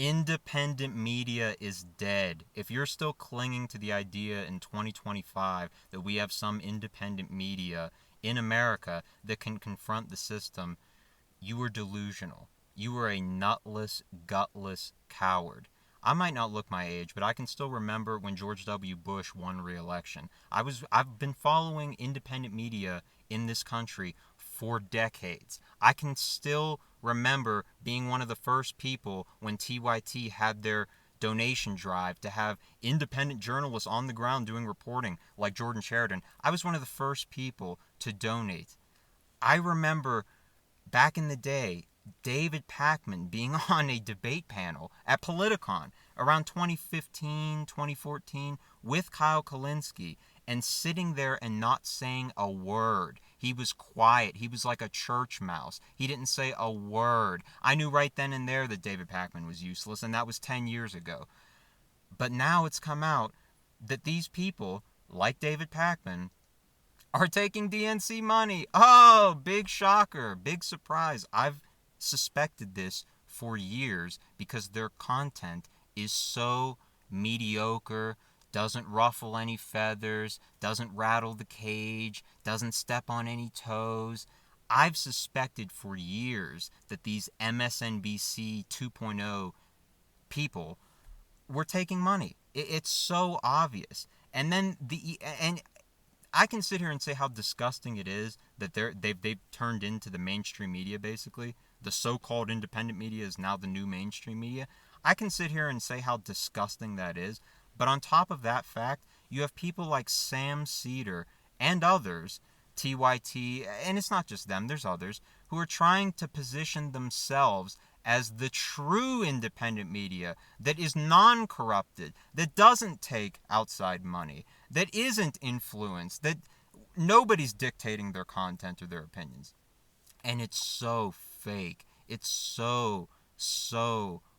Independent media is dead. If you're still clinging to the idea in 2025 that we have some independent media in America that can confront the system, you are delusional. You are a nutless, gutless coward. I might not look my age, but I can still remember when George W. Bush won re-election. I've been following independent media in this country for decades. I can still remember being one of the first people when TYT had their donation drive to have independent journalists on the ground doing reporting like Jordan Sheridan. I was one of the first people to donate. I remember back in the day, David Pakman being on a debate panel at Politicon around 2015, 2014 with Kyle Kulinski and sitting there and not saying a word. He was quiet. He was like a church mouse. He didn't say a word. I knew right then and there that David Pakman was useless, and that was 10 years ago. But now it's come out that these people, like David Pakman, are taking DNC money. Oh, big shocker, big surprise. I've suspected this for years because their content is so mediocre, doesn't ruffle any feathers, doesn't rattle the cage, doesn't step on any toes. I've suspected for years that these MSNBC 2.0 people were taking money. It's so obvious. And I can sit here and say how disgusting it is that they've turned into the mainstream media, basically. The so-called independent media is now the new mainstream media. I can sit here and say how disgusting that is. But on top of that fact, you have people like Sam Seder and others, TYT, and it's not just them, there's others, who are trying to position themselves as the true independent media that is non-corrupted, that doesn't take outside money, that isn't influenced, that nobody's dictating their content or their opinions. And it's so fake. It's so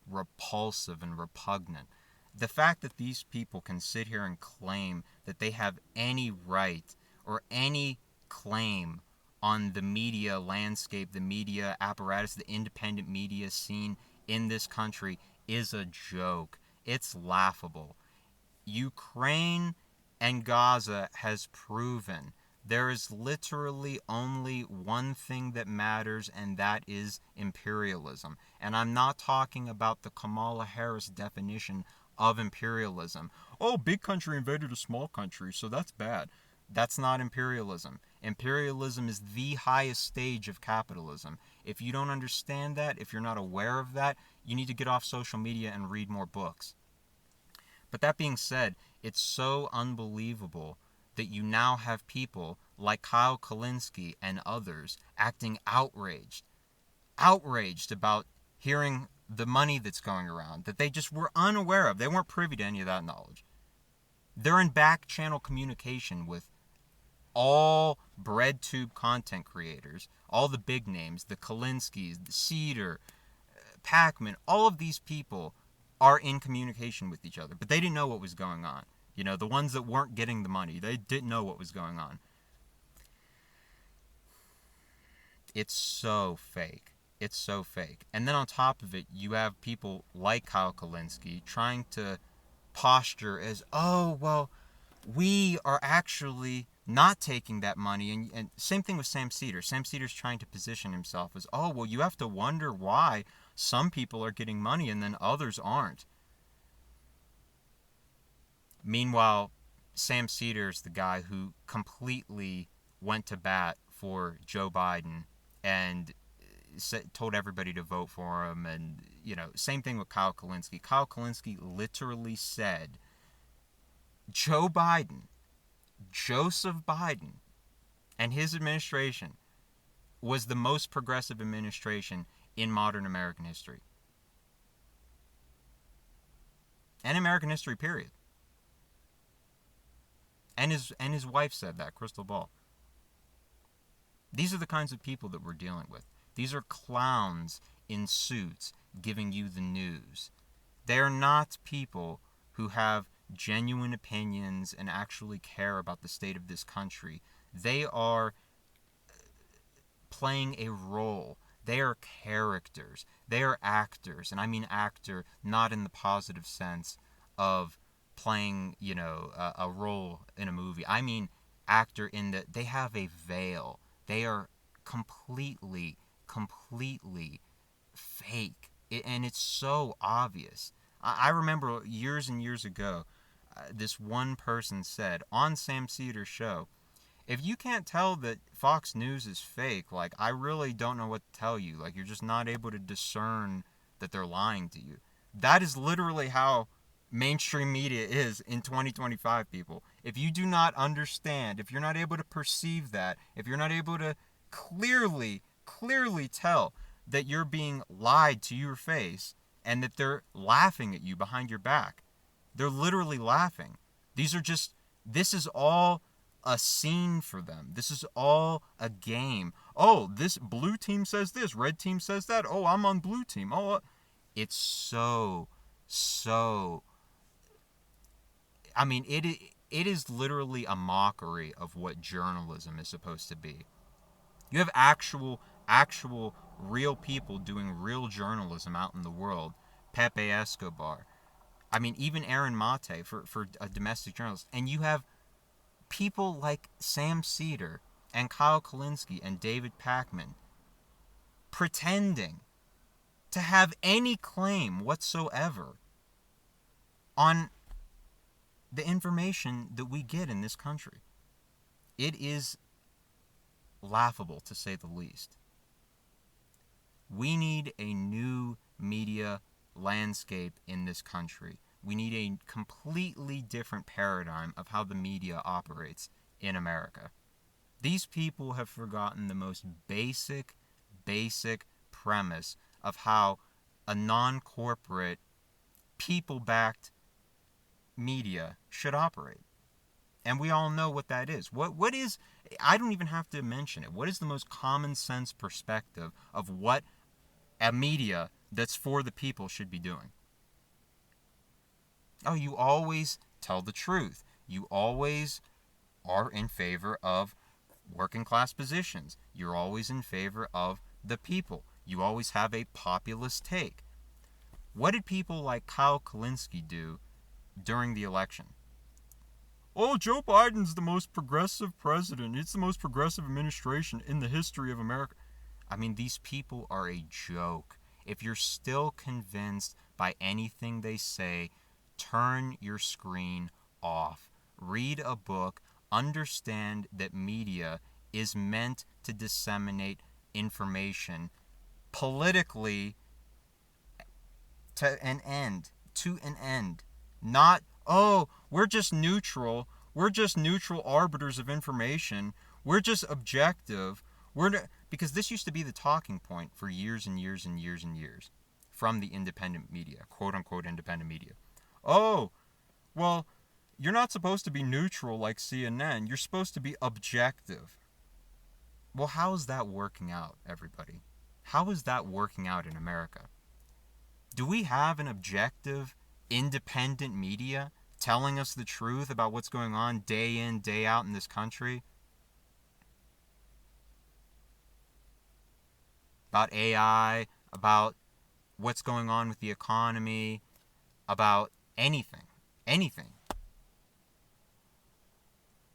repulsive and repugnant. The fact that these people can sit here and claim that they have any right or any claim on the media landscape, the media apparatus, the independent media scene in this country is a joke. It's laughable. Ukraine and Gaza has proven there is literally only one thing that matters, and that is imperialism. And I'm not talking about the Kamala Harris definition of imperialism. Oh, big country invaded a small country, so that's bad. That's not imperialism. Imperialism is the highest stage of capitalism. If you don't understand that, if you're not aware of that, you need to get off social media and read more books. But that being said, it's so unbelievable that you now have people like Kyle Kulinski and others acting outraged about hearing the money that's going around that they just were unaware of. They weren't privy to any of that knowledge. They're in back channel communication with all bread tube content creators, all the big names, the Kulinskis, the Cedar, Pakman, all of these people are in communication with each other, but they didn't know what was going on. You know, the ones that weren't getting the money, they didn't know what was going on. It's so fake. It's so fake. And then on top of it, you have people like Kyle Kulinski trying to posture as, oh, well, we are actually not taking that money. And same thing with Sam Seder. Sam Seder's trying to position himself as, oh, well, you have to wonder why some people are getting money and then others aren't. Meanwhile, Sam Seder's the guy who completely went to bat for Joe Biden and told everybody to vote for him. And, you know, same thing with Kyle Kulinski. Kyle Kulinski literally said Joe Biden, Joseph Biden, and his administration was the most progressive administration in modern American history. And American history, period. And his wife said that, Crystal Ball. These are the kinds of people that we're dealing with. These are clowns in suits giving you the news. They're not people who have genuine opinions and actually care about the state of this country. They are playing a role. They are characters. They are actors. And I mean actor not in the positive sense of playing, a role in a movie. I mean actor in that they have a veil. They are completely, completely fake. And it's so obvious. I remember years and years ago, this one person said on Sam Cedar's show, if you can't tell that Fox News is fake, like, I really don't know what to tell you. Like, you're just not able to discern that they're lying to you. That is literally how mainstream media is in 2025, people. If you do not understand, if you're not able to perceive that, if you're not able to clearly tell that you're being lied to your face and that they're laughing at you behind your back, they're literally laughing. This is all a scene for them. This is all a game. Oh, this blue team says this, red team says that. Oh, I'm on blue team. Oh, it's so, I mean, it is literally a mockery of what journalism is supposed to be. You have actual real people doing real journalism out in the world. Pepe Escobar. I mean, even Aaron Mate for a domestic journalist. And you have people like Sam Cedar and Kyle Kalinske and David Pakman pretending to have any claim whatsoever on the information that we get in this country. It is laughable, to say the least. We need a new media landscape in this country. We need a completely different paradigm of how the media operates in America. These people have forgotten the most basic premise of how a non-corporate, people-backed media should operate. And we all know what that is. What is, I don't even have to mention it. What is the most common sense perspective of what a media that's for the people should be doing? Oh, you always tell the truth. You always are in favor of working class positions. You're always in favor of the people. You always have a populist take. What did people like Kyle Kalinske do during the election? Oh, Joe Biden's the most progressive president. It's the most progressive administration in the history of America. I mean, these people are a joke. If you're still convinced by anything they say, turn your screen off. Read a book. Understand that media is meant to disseminate information politically to an end. Not, oh, we're just neutral. We're just neutral arbiters of information. We're just objective. Because this used to be the talking point for years and years and years and years from the independent media, quote-unquote independent media. Oh, well, you're not supposed to be neutral like CNN. You're supposed to be objective. Well, how is that working out, everybody? How is that working out in America? Do we have an objective, independent media telling us the truth about what's going on day in, day out in this country? About AI, about what's going on with the economy, about anything.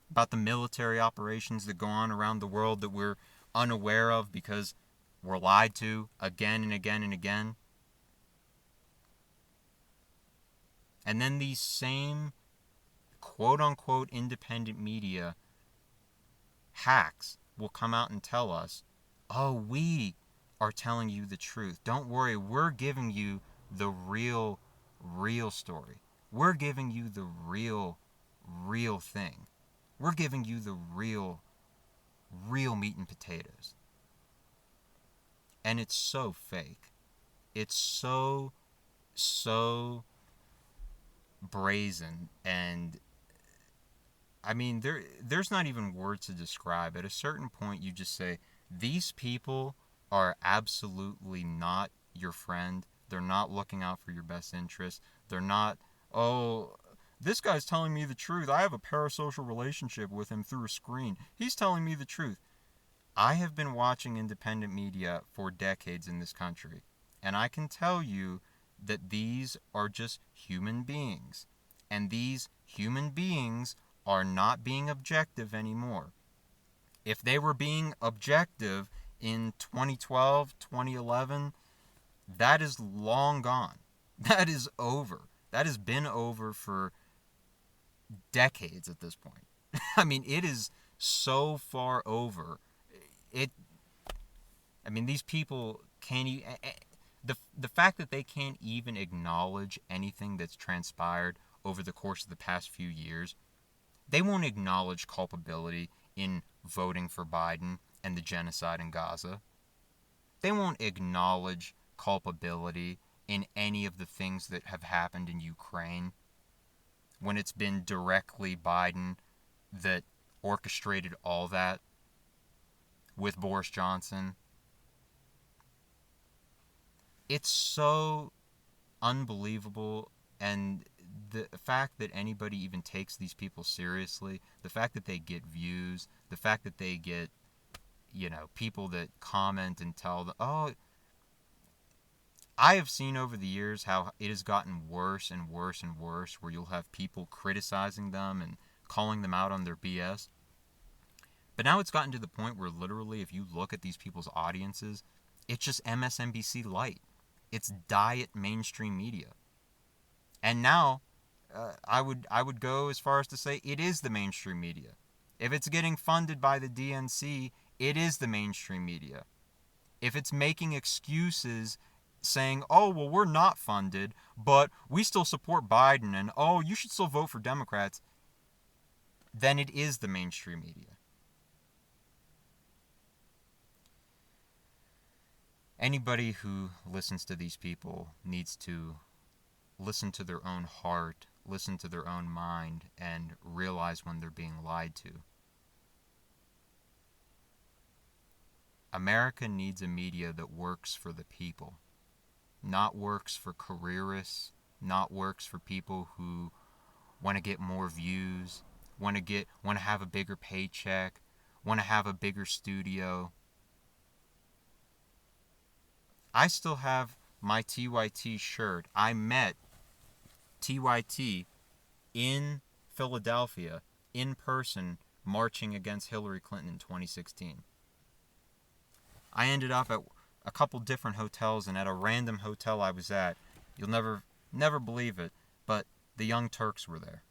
About the military operations that go on around the world that we're unaware of because we're lied to again and again and again. And then these same quote-unquote independent media hacks will come out and tell us, oh, we are telling you the truth. Don't worry, we're giving you the real story. We're giving you the real thing. We're giving you the real meat and potatoes. And it's so fake. It's so brazen, and I mean there's not even words to describe. At a certain point you just say, these people are absolutely not your friend. They're not looking out for your best interest. They're not, oh, this guy's telling me the truth. I have a parasocial relationship with him through a screen. He's telling me the truth. I have been watching independent media for decades in this country, and I can tell you that these are just human beings. And these human beings are not being objective anymore. If they were being objective in 2012, 2011, that is long gone. That is over. That has been over for decades at this point. I mean, it is so far over. It. I mean, these people can't. The fact that they can't even acknowledge anything that's transpired over the course of the past few years, they won't acknowledge culpability in voting for Biden and the genocide in Gaza. They won't acknowledge culpability in any of the things that have happened in Ukraine when it's been directly Biden that orchestrated all that with Boris Johnson. It's so unbelievable, and the fact that anybody even takes these people seriously, the fact that they get views, the fact that they get, people that comment and tell them, oh, I have seen over the years how it has gotten worse and worse and worse, where you'll have people criticizing them and calling them out on their BS. But now it's gotten to the point where literally, if you look at these people's audiences, it's just MSNBC light. It's diet mainstream media. And now, I would go as far as to say it is the mainstream media. If it's getting funded by the DNC, it is the mainstream media. If it's making excuses saying, oh, well, we're not funded, but we still support Biden, and oh, you should still vote for Democrats, then it is the mainstream media. Anybody who listens to these people needs to listen to their own heart, listen to their own mind, and realize when they're being lied to. America needs a media that works for the people, not works for careerists, not works for people who want to get more views, want to have a bigger paycheck, want to have a bigger studio. I still have my TYT shirt. I met TYT in Philadelphia in person marching against Hillary Clinton in 2016. I ended up at a couple different hotels, and at a random hotel I was at, you'll never believe it, but the Young Turks were there.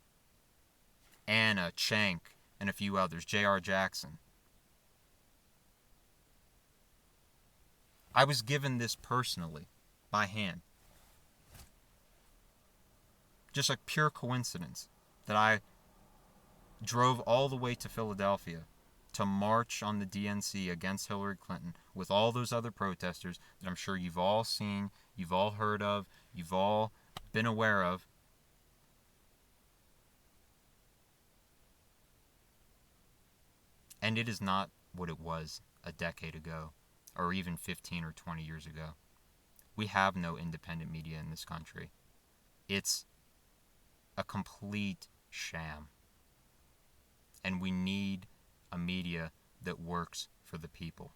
Anna, Cenk, and a few others, J.R. Jackson. I was given this personally, by hand. Just a pure coincidence that I drove all the way to Philadelphia to march on the DNC against Hillary Clinton with all those other protesters that I'm sure you've all seen, you've all heard of, you've all been aware of. And it is not what it was a decade ago, or even 15 or 20 years ago. We have no independent media in this country. It's a complete sham. And we need a media that works for the people.